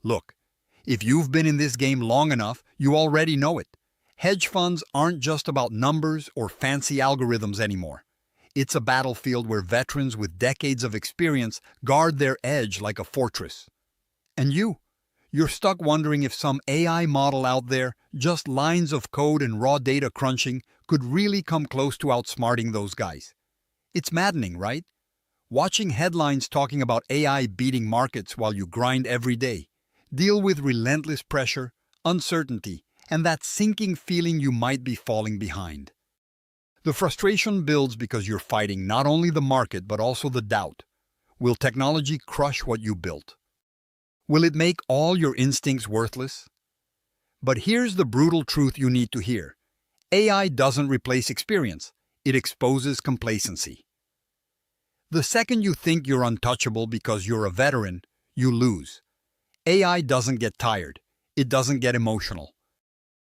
Look, if you've been in this game long enough, you already know it. Hedge funds aren't just about numbers or fancy algorithms anymore. It's a battlefield where veterans with decades of experience guard their edge like a fortress. And you're stuck wondering if some AI model out there, just lines of code and raw data crunching, could really come close to outsmarting those guys. It's maddening, right? Watching headlines talking about AI beating markets while you grind every day, deal with relentless pressure, uncertainty, and that sinking feeling you might be falling behind. The frustration builds because you're fighting not only the market but also the doubt. Will technology crush what you built? Will it make all your instincts worthless? But here's the brutal truth you need to hear. AI doesn't replace experience, it exposes complacency. The second you think you're untouchable because you're a veteran, you lose. AI doesn't get tired, it doesn't get emotional.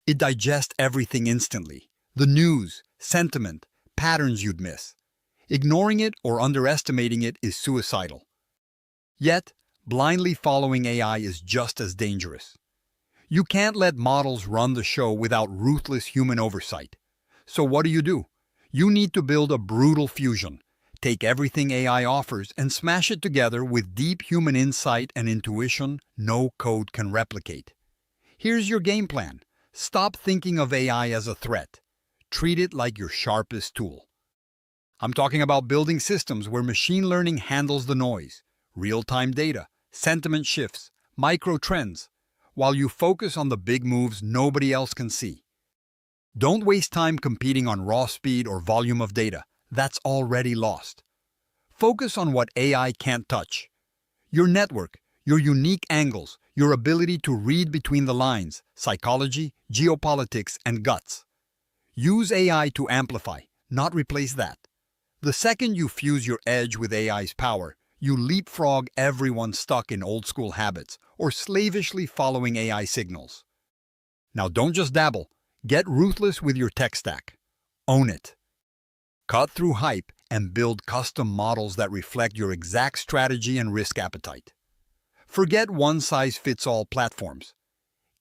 It digests everything instantly. The news, sentiment, patterns you'd miss. Ignoring it or underestimating it is suicidal. Yet, blindly following AI is just as dangerous. You can't let models run the show without ruthless human oversight. So what do? You need to build a brutal fusion. Take everything AI offers and smash it together with deep human insight and intuition no code can replicate. Here's your game plan. Stop thinking of AI as a threat. Treat it like your sharpest tool. I'm talking about building systems where machine learning handles the noise, real-time data, sentiment shifts, micro-trends, while you focus on the big moves nobody else can see. Don't waste time competing on raw speed or volume of data. That's already lost. Focus on what AI can't touch. Your network, your unique angles, your ability to read between the lines, psychology, geopolitics, and guts. Use AI to amplify, not replace that. The second you fuse your edge with AI's power, you leapfrog everyone stuck in old-school habits or slavishly following AI signals. Now don't just dabble. Get ruthless with your tech stack. Own it. Cut through hype and build custom models that reflect your exact strategy and risk appetite. Forget one-size-fits-all platforms.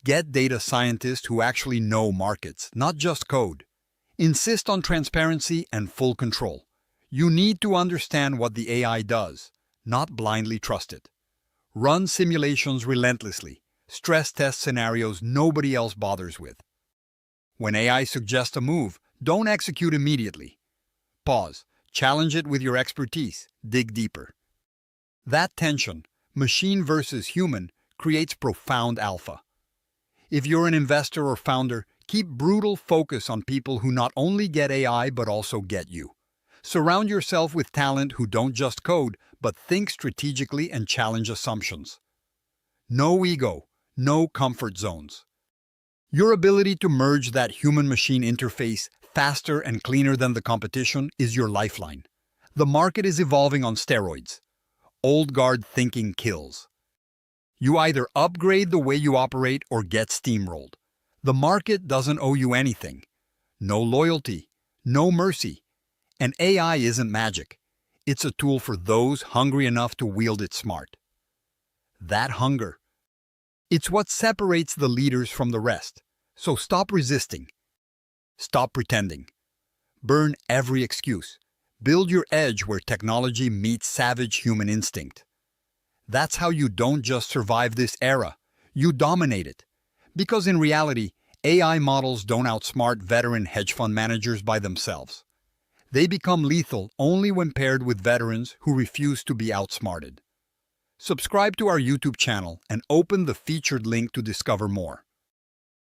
Get data scientists who actually know markets, not just code. Insist on transparency and full control. You need to understand what the AI does, not blindly trust it. Run simulations relentlessly. Stress test scenarios nobody else bothers with. When AI suggests a move, don't execute immediately. Pause. Challenge it with your expertise. Dig deeper. That tension, machine versus human, creates profound alpha. If you're an investor or founder, keep brutal focus on people who not only get AI but also get you. Surround yourself with talent who don't just code, but think strategically and challenge assumptions. No ego, no comfort zones. Your ability to merge that human-machine interface faster and cleaner than the competition is your lifeline. The market is evolving on steroids. Old guard thinking kills. You either upgrade the way you operate or get steamrolled. The market doesn't owe you anything. No loyalty, no mercy. And AI isn't magic. It's a tool for those hungry enough to wield it smart. That hunger. It's what separates the leaders from the rest. So stop resisting. Stop pretending. Burn every excuse. Build your edge where technology meets savage human instinct. That's how you don't just survive this era, you dominate it. Because in reality, AI models don't outsmart veteran hedge fund managers by themselves. They become lethal only when paired with veterans who refuse to be outsmarted. Subscribe to our YouTube channel and open the featured link to discover more.